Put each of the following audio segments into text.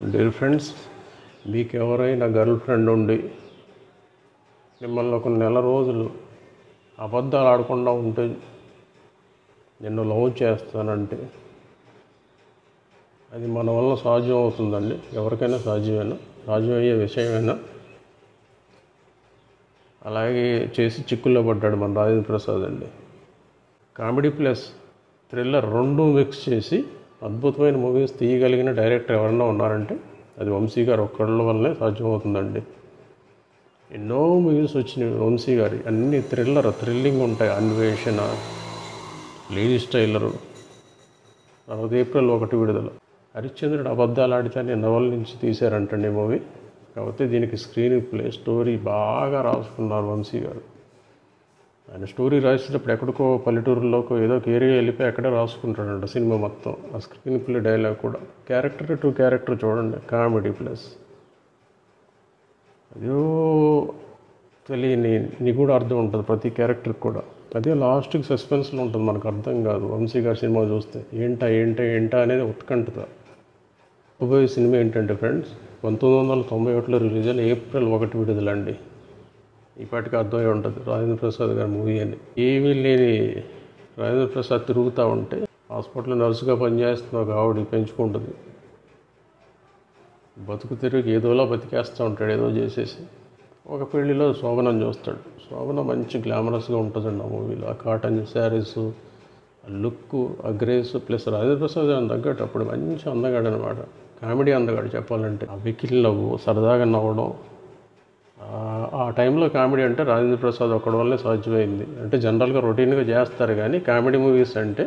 Dear friends, మీకు ఎవరైనా girl friend ఉండి మిమ్మల్ని ఒక నెల రోజులు అబద్ధాలు ఆడకుండా ఉంటే నిన్ను లవ్ చేస్తానంటే అది మన వల్ల సాధ్యం అవుతుందండి. ఎవరికైనా సాధ్యమయ్యే విషయమైనా. అలాగే చేసి చిక్కుల్లో పడ్డాడు మన రాజేంద్ర ప్రసాద్ అండి. కామెడీ ప్లస్ థ్రిల్లర్ రెండు మిక్స్ చేసి అద్భుతమైన మూవీస్ తీయగలిగిన డైరెక్టర్ ఎవరన్నా ఉన్నారంటే అది వంశీ గారు ఒక్కళ్ళ వల్లనే సాధ్యమవుతుందండి. ఎన్నో మూవీస్ వచ్చినాయి వంశీ గారి, అన్ని థ్రిల్లింగ్ ఉంటాయి. అన్వేషణ, లేడీ స్టైలరు, తర్వాత ఏప్రిల్ 1 విడుదల. హరిశ్చంద్రుడు అబద్ధాలు ఆడితే అనే నవల నుంచి తీశారంటండి మూవీ. కాకపోతే దీనికి స్క్రీన్ ప్లే స్టోరీ బాగా రాసుకున్నారు వంశీ గారు. ఆయన స్టోరీ రాసేటప్పుడు ఎక్కడికో పల్లెటూరులోకి ఏదో ఏరియా వెళ్ళిపోయి అక్కడే రాసుకుంటాడంట సినిమా మొత్తం. ఆ స్క్రీన్ ప్లే డైలాగ్ కూడా క్యారెక్టర్ టు క్యారెక్టర్ చూడండి. కామెడీ ప్లస్ అదో తెలియని నిగూఢ అర్థం ఉంటుంది ప్రతి క్యారెక్టర్కి కూడా. అదే లాస్ట్కి సస్పెన్స్లో ఉంటుంది, మనకు అర్థం కాదు. వంశీ గారి సినిమా చూస్తే ఏంటా అనేది ఉత్కంఠత. పోయే సినిమా ఏంటంటే ఫ్రెండ్స్, 1991లో రిలీజ్ అయిన ఏప్రిల్ 1 విడుదల అండి. ఇప్పటికీ అర్థమై ఉంటుంది రాజేంద్ర ప్రసాద్ గారి మూవీ అని. ఏమీ లేని రాజేంద్ర ప్రసాద్ తిరుగుతూ ఉంటే హాస్పిటల్లో నర్సుగా పనిచేస్తున్న ఒక ఆవిడ పెంచుకుంటుంది. బతుకు తిరిగి ఏదోలా బతికేస్తూ ఉంటాడు, ఏదో చేసేసి. ఒక పెళ్లిలో శోభనం చూస్తాడు. శోభన మంచి గ్లామరస్గా ఉంటుందండి ఆ మూవీలో. ఆ కాటన్ శారీస్, ఆ లుక్, ఆ గ్రేస్ ప్లస్ రాజేంద్ర ప్రసాద్ గారిని తగ్గట్టు అప్పుడు మంచి అందగాడు అనమాట. కామెడీ అందగాడు చెప్పాలంటే. ఆ వెకిల్ నవ్వు, సరదాగా నవ్వడం, ఆ టైంలో కామెడీ అంటే రాజేంద్ర ప్రసాద్ ఒక్కడి వల్లే సాధ్యమైంది. అంటే జనరల్గా రొటీన్గా చేస్తారు కానీ కామెడీ మూవీస్ అంటే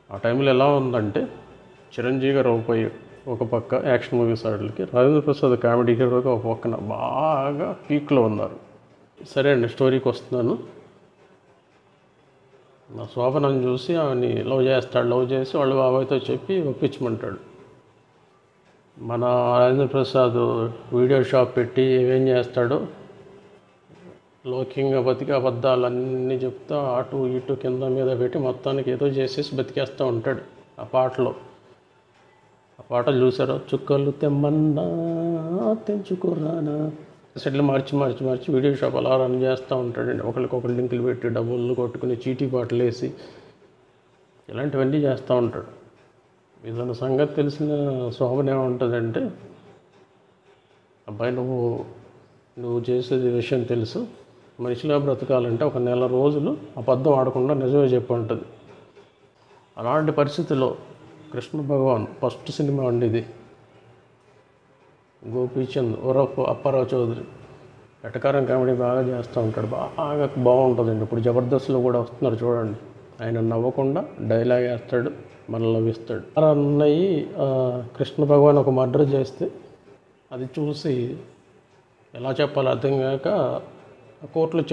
ఆ టైంలో ఎలా ఉందంటే చిరంజీవి గారు ఒక పక్క యాక్షన్ మూవీస్ ఆటలకి, రాజేంద్ర ప్రసాద్ కామెడీ హీరోగా ఒక పక్కన బాగా పీక్లో ఉన్నారు. సరే అండి, స్టోరీకి వస్తున్నాను. నా శోభనని చూసి ఆమెని లవ్ చేసి వాళ్ళ బాబాయ్తో చెప్పి ఒప్పించమంటాడు. మన రాజేంద్ర ప్రసాద్ వీడియో షాప్ పెట్టి ఏమేం చేస్తాడో లౌకికంగా బతికి అబద్ధాలన్నీ చెప్తా అటు ఇటు కింద మీద పెట్టి మొత్తానికి ఏదో చేసేసి బతికేస్తూ ఉంటాడు. ఆ పాటలు చూసారో, చుక్కలు తెమ్మన్నా తెంచుకురానా, సెట్లు మార్చి వీడియో షాప్ అలా రన్ చేస్తూ ఉంటాడండి. ఒకరికొకరు లింకులు పెట్టి డబ్బులు కొట్టుకుని చీటీ పాటలు వేసి ఇలాంటివన్నీ చేస్తూ ఉంటాడు. ఇదన్న సంగతి తెలిసిన శోభన ఏముంటుందంటే, అబ్బాయి నువ్వు చేసేది విషయం తెలుసు, మనిషిలా బ్రతకాలంటే ఒక నెల రోజులు అబద్ధం ఆడకుండా నిజమే చెప్పు అంటుంది. అలాంటి పరిస్థితుల్లో కృష్ణ భగవాన్ ఫస్ట్ సినిమా అండి ఇది. గోపీచంద్ ఉరఫ్ అప్పారావు చౌదరి ఎటకారం కామెడీ బాగా చేస్తూ ఉంటాడు. బాగా బాగుంటుందండి. ఇప్పుడు జబర్దస్త్లో కూడా వస్తున్నారు చూడండి. ఆయన నవ్వకుండా డైలాగ్ వేస్తాడు, మనల్ని నవ్విస్తాడు. అన్నయ్యి కృష్ణ భగవాన్ ఒక మర్డర్ చేస్తే అది చూసి ఎలా చెప్పాలో అర్థం కాక కోర్టులో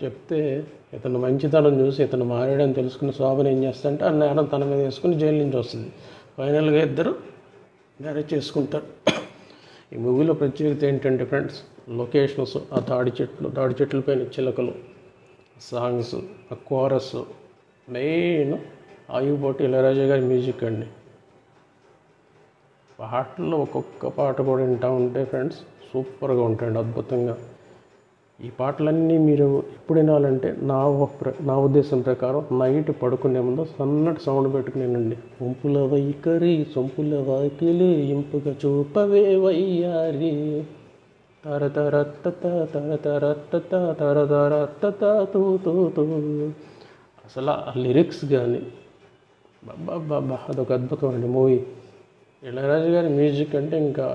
చెప్తే ఇతను మంచితనం చూసి ఇతను మారాడని తెలుసుకుని శోభన ఏం చేస్తాడంటే ఆ నేరం తన మీద వేసుకుని జైలు నుంచి వస్తుంది. ఫైనల్గా ఇద్దరు మ్యారేజ్ చేసుకుంటారు. ఈ మూవీలో ప్రత్యేకత ఏంటంటే ఫ్రెండ్స్, లొకేషన్స్, ఆ తాడి చెట్ల పైన చిలకలు, సాంగ్స్, ఆ కోరస్, మెయిన్ ఆయుపోటి ఇళయరాజా గారి మ్యూజిక్ అండి. పాటల్లో ఒక్కొక్క పాట కూడా వింటూ ఉంటే ఫ్రెండ్స్ సూపర్గా ఉంటాయండి, అద్భుతంగా. ఈ పాటలన్నీ మీరు ఎప్పుడు వినాలంటే నా ఉద్దేశం ప్రకారం నైట్ పడుకునే ముందు సన్నటి సౌండ్ పెట్టుకునేనండి. వంపుల వైఖరి సొంపుల వాకిలి ఇంపుగా చూపవే వయ్యారి తరతరత్తత తరతరత్తత తరతరత్తత తూ తూ తూ. అసలు ఆ లిరిక్స్ కానీ బాబా అదొక అద్భుతం అండి మూవీ. ఇళయరాజా గారి మ్యూజిక్ అంటే ఇంకా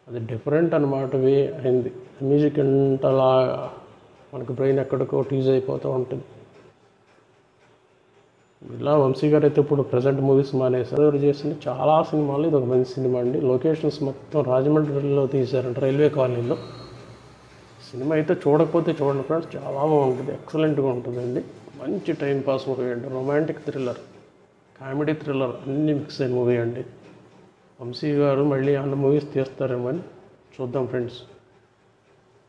అది డిఫరెంట్ అన్నమాట వే అయింది. మ్యూజిక్ ఎంతలా మనకు బ్రెయిన్ ఎక్కడికో టీజ్ అయిపోతూ ఉంటుంది. ఇలా వంశీ గారు అయితే ఇప్పుడు ప్రజెంట్ మూవీస్ మానేశారు. చేసిన చాలా సినిమాలు ఇది ఒక మంచి సినిమా అండి. లొకేషన్స్ మొత్తం రాజమండ్రిలో తీశారంట, రైల్వే కాలనీలో. సినిమా అయితే చూడకపోతే చూడండి ఫ్రెండ్స్, చాలా బాగుంటుంది, ఎక్సలెంట్గా ఉంటుందండి. మంచి టైం పాస్ మూవీ అండి. రొమాంటిక్ థ్రిల్లర్, కామెడీ థ్రిల్లర్ అన్నీ మిక్స్ అయిన మూవీ అండి. వంశీ గారు మళ్ళీ అన్న మూవీస్ తీస్తారేమో అని చూద్దాం ఫ్రెండ్స్.